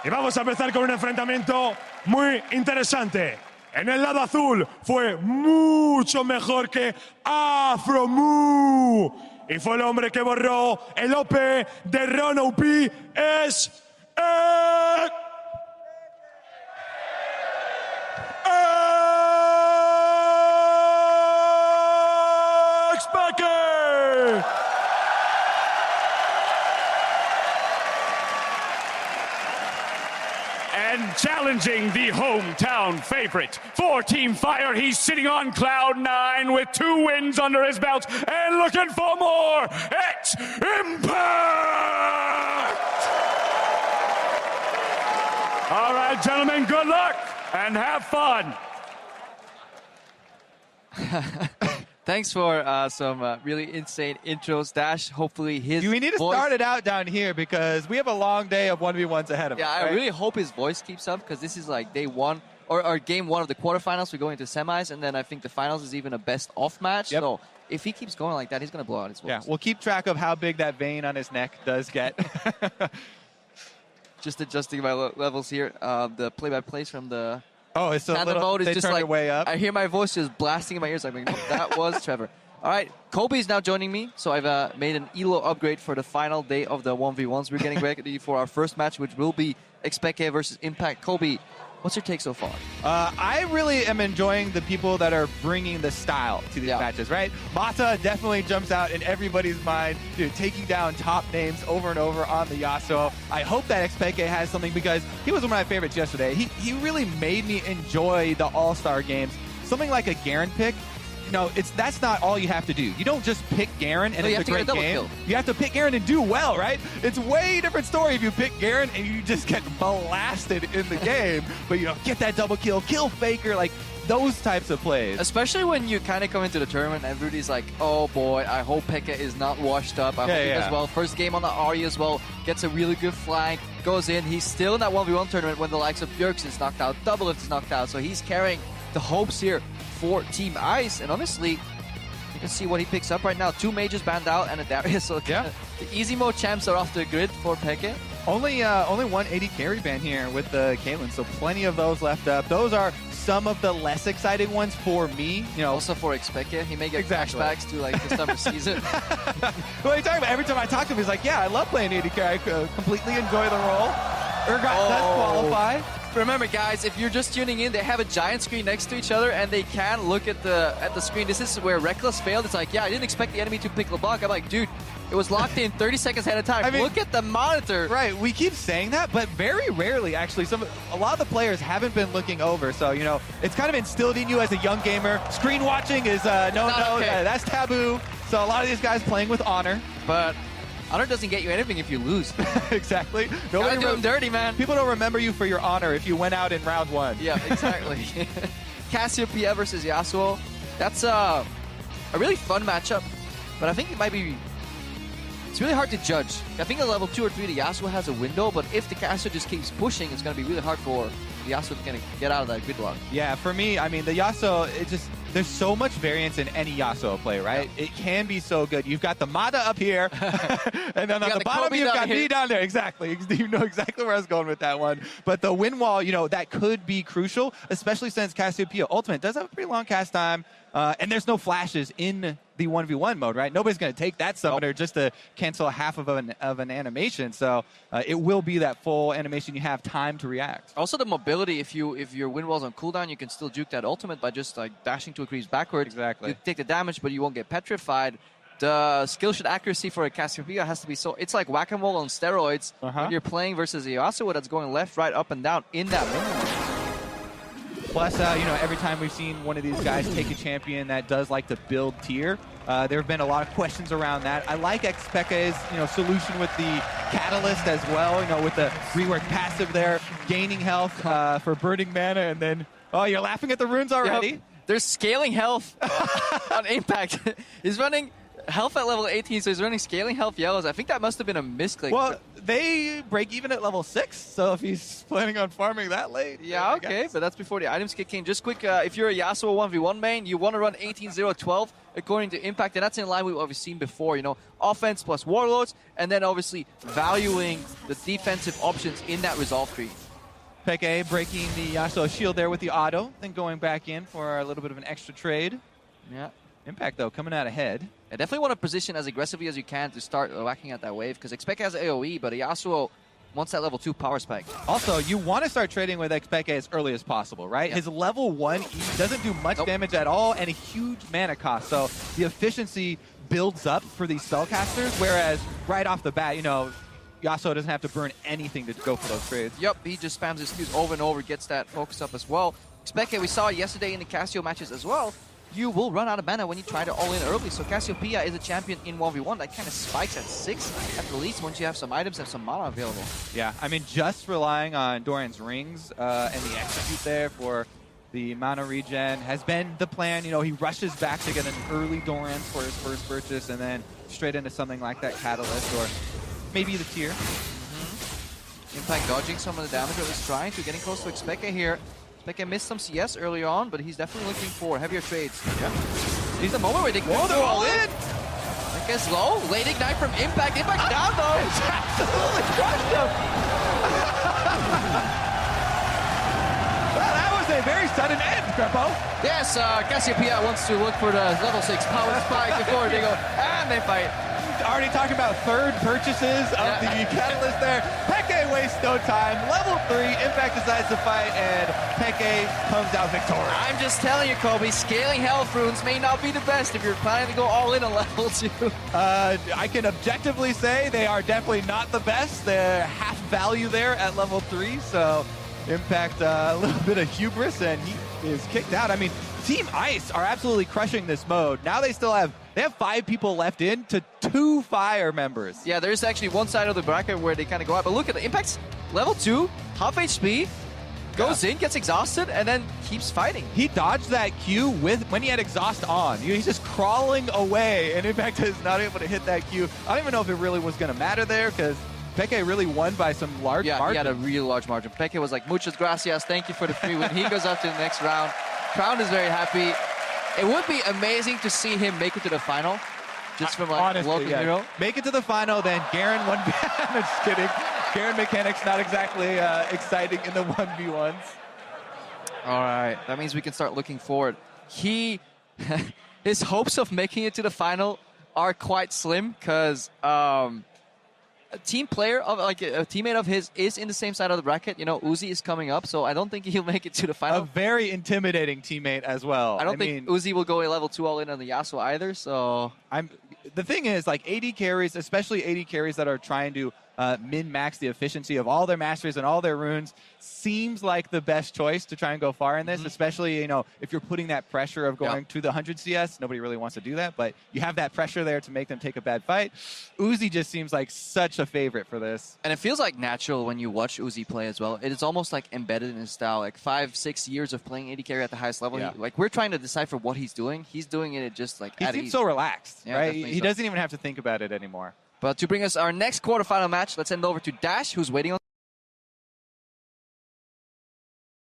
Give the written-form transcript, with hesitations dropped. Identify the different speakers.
Speaker 1: Y vamos a empezar con un enfrentamiento muy interesante. En el lado azul fue mucho mejor que Afromu. Y fue el hombre que borró el OP de Ron OP. Es... xPeke!
Speaker 2: And challenging the hometown favorite for Team Fire, he's sitting on cloud 9 with 2 wins under his belt and looking for more. It's Impact! All right, gentlemen, good luck and have fun.
Speaker 3: Thanks for some really insane intros, Dash. Hopefully his
Speaker 4: We need to
Speaker 3: voice...
Speaker 4: start it out down here because we have a long day of 1v1s ahead of us.
Speaker 3: Yeah, I
Speaker 4: right?
Speaker 3: really hope his voice keeps up because this is like day one or game one of the quarterfinals. We're going to semis, and then I think the finals is even a best-off match.
Speaker 4: Yep.
Speaker 3: So if he keeps going like that, he's going to blow out his voice.
Speaker 4: Yeah, we'll keep track of how big that vein on his neck does get.
Speaker 3: Just adjusting my levels here. The play-by-plays from the...
Speaker 4: Oh, it's a
Speaker 3: Channel
Speaker 4: little,
Speaker 3: mode is
Speaker 4: they
Speaker 3: just
Speaker 4: turn
Speaker 3: like,
Speaker 4: it way up.
Speaker 3: I hear my voice just blasting in my ears. I'm like, that was Trevor. All right, Kobe is now joining me. So I've made an ELO upgrade for the final day of the 1v1s. We're getting ready for our first match, which will be xPeke versus Impact. Kobe, what's your take so far?
Speaker 4: I really am enjoying the people that are bringing the style to these matches, right? Mata definitely jumps out in everybody's mind, dude, taking down top names over and over on the Yasuo. I hope that xPeke has something because he was one of my favorites yesterday. He really made me enjoy the All-Star games. Something like a Garen pick, you know, that's not all you have to do. You don't just pick Garen and it's a great game.
Speaker 3: Kill.
Speaker 4: You have to pick Garen and do well, right? It's a way different story if you pick Garen and you just get blasted in the game. But, you know, get that double kill, kill Faker, like those types of plays.
Speaker 3: Especially when you kind of come into the tournament and everybody's like, oh boy, I hope Pekka is not washed up. I hope he does well. First game on the Ahri as well. Gets a really good flank, goes in. He's still in that 1v1 tournament when the likes of Bjergsen is knocked out, Doublelift is knocked out. So he's carrying the hopes here for Team Ice, and honestly, you can see what he picks up right now. 2 mages banned out and a Darius, so the easy mode champs are off the grid for Peke.
Speaker 4: Only 180 carry ban here with the Caitlyn, so plenty of those left up. Those are some of the less exciting ones for me. You know,
Speaker 3: also for xPeke, he may get flashbacks to like the summer season.
Speaker 4: Well, you talking about every time I talk to him, he's like, "Yeah, I love playing 80 carry. I completely enjoy the role." Urgot does qualify.
Speaker 3: Remember, guys, if you're just tuning in, they have a giant screen next to each other, and they can look at the screen. This is where Reckless failed. It's like, yeah, I didn't expect the enemy to pick LeBlanc. I'm like, dude, it was locked in 30 seconds ahead of time. I mean, look at the monitor.
Speaker 4: Right, we keep saying that, but very rarely, actually, a lot of the players haven't been looking over. So, you know, it's kind of instilled in you as a young gamer. Screen watching is that's taboo. So a lot of these guys playing with honor.
Speaker 3: But honor doesn't get you anything if you lose.
Speaker 4: Exactly.
Speaker 3: Gotta do them dirty, man.
Speaker 4: People don't remember you for your honor if you went out in round 1.
Speaker 3: Yeah, exactly. Cassiopeia versus Yasuo. That's a really fun matchup, but I think it might be... It's really hard to judge. I think at level 2 or 3, the Yasuo has a window, but if the Casio just keeps pushing, it's going to be really hard for the Yasuo to kind of get out of that gridlock.
Speaker 4: Yeah, for me, I mean, the Yasuo, there's so much variance in any Yasuo play, right? Yeah. It can be so good. You've got the Mata up here, and then on the bottom, you've got me down there. Exactly. You know exactly where I was going with that one. But the wind wall, you know, that could be crucial, especially since Cassiopeia Ultimate does have a pretty long cast time, and there's no flashes in the 1v1 mode, right? Nobody's going to take that summoner just to cancel half of an animation. So it will be that full animation. You have time to react.
Speaker 3: Also, the mobility. If your wind wall's on cooldown, you can still juke that ultimate by just like dashing to a crease backward.
Speaker 4: Exactly.
Speaker 3: You take the damage, but you won't get petrified. The skill shot accuracy for a Cassiopeia has to be so... It's like whack-a-mole on steroids when you're playing versus a Yasuo that's going left, right, up, and down in that wind wall.
Speaker 4: Plus, you know, every time we've seen one of these guys take a champion that does like to build tier, there have been a lot of questions around that. I like xPeke's, you know, solution with the Catalyst as well, you know, with the rework passive there, gaining health for burning mana, and then, oh, you're laughing at the runes already?
Speaker 3: Yep. They're scaling health on Impact. He's running health at level 18, so he's running scaling health yellows. I think that must have been a misclick.
Speaker 4: Well, they break even at level 6, so if he's planning on farming that late.
Speaker 3: Yeah, okay, but that's before the items kick in. Just quick, if you're a Yasuo 1v1 main, you want to run 18-0-12 according to Impact, and that's in line with what we've seen before, you know, offense plus warlords, and then obviously valuing the defensive options in that resolve tree.
Speaker 4: xPeke breaking the Yasuo shield there with the auto, then going back in for a little bit of an extra trade.
Speaker 3: Yeah.
Speaker 4: Impact, though, coming out ahead.
Speaker 3: I definitely want to position as aggressively as you can to start whacking at that wave, because xPeke has AoE, but Yasuo wants that level 2 power spike.
Speaker 4: Also, you want to start trading with xPeke as early as possible, right?
Speaker 3: Yeah.
Speaker 4: His level 1 E doesn't do much damage at all and a huge mana cost, so the efficiency builds up for these spellcasters, whereas right off the bat, you know, Yasuo doesn't have to burn anything to go for those trades.
Speaker 3: Yep, he just spams his Qs over and over, gets that focus up as well. xPeke, we saw it yesterday in the Cassio matches as well. You will run out of mana when you try to all-in early, so Cassiopeia is a champion in 1v1 that kind of spikes at 6 at the least once you have some items and some mana available.
Speaker 4: Yeah, I mean, just relying on Doran's rings and the execute there for the mana regen has been the plan. You know, he rushes back to get an early Doran's for his first purchase and then straight into something like that Catalyst or maybe the tier.
Speaker 3: Impact dodging some of the damage that was trying to, getting close to xPeke here. xPeke missed some CS early on, but he's definitely looking for heavier trades. Yeah. He's the moment where they go all in. I guess low. Late ignite from Impact. Impact down though.
Speaker 4: It's absolutely crushed him. Well, that was a very sudden end, Crepo.
Speaker 3: Yes, Cassiopeia wants to look for the level 6 power spike before they go, and they fight.
Speaker 4: Already talking about third purchases of the Catalyst there. xPeke wastes no time. Level 3, Impact decides to fight, and xPeke comes out victorious.
Speaker 3: I'm just telling you, Kobe, scaling health runes may not be the best if you're planning to go all in on level 2.
Speaker 4: I can objectively say they are definitely not the best. They're half value there at level 3, so Impact a little bit of hubris, and he is kicked out. I mean, Team Ice are absolutely crushing this mode. Now they have 5 people left in to 2 Fire members.
Speaker 3: Yeah, there's actually one side of the bracket where they kind of go out, but look at the Impact's level 2, half HP, goes in, gets exhausted, and then keeps fighting.
Speaker 4: He dodged that Q when he had exhaust on. He's just crawling away, and Impact is not able to hit that Q. I don't even know if it really was going to matter there, because xPeke really won by some large margin.
Speaker 3: Yeah, he had a really large margin. xPeke was like, muchas gracias, thank you for the free win. He goes up to the next round. Crown is very happy. It would be amazing to see him make it to the final, just from like
Speaker 4: honestly,
Speaker 3: local hero.
Speaker 4: Make it to the final, then Garen 1v. I'm just kidding. Garen mechanics not exactly exciting in the 1v1s.
Speaker 3: All right, that means we can start looking forward. His hopes of making it to the final are quite slim because a team player of a teammate of his is in the same side of the bracket. You know, Uzi is coming up, so I don't think he'll make it to the final.
Speaker 4: A very intimidating teammate as well.
Speaker 3: I don't think Uzi will go a level 2 all in on the Yasuo either. So
Speaker 4: the thing is, like AD carries, especially AD carries that are trying to min-max the efficiency of all their masters and all their runes, seems like the best choice to try and go far in this, especially, you know, if you're putting that pressure of going to the 100 CS. Nobody really wants to do that, but you have that pressure there to make them take a bad fight. Uzi just seems like such a favorite for this.
Speaker 3: And it feels like natural when you watch Uzi play as well. It is almost like embedded in his style, like 5-6 years of playing AD carry at the highest level.
Speaker 4: Yeah.
Speaker 3: Like, we're trying to decipher what he's doing. He's doing it just like
Speaker 4: he
Speaker 3: at
Speaker 4: seems
Speaker 3: ease.
Speaker 4: so relaxed,
Speaker 3: Yeah,
Speaker 4: right? He doesn't even have to think about it anymore.
Speaker 3: But to bring us our next quarterfinal match, let's end over to Dash, who's waiting on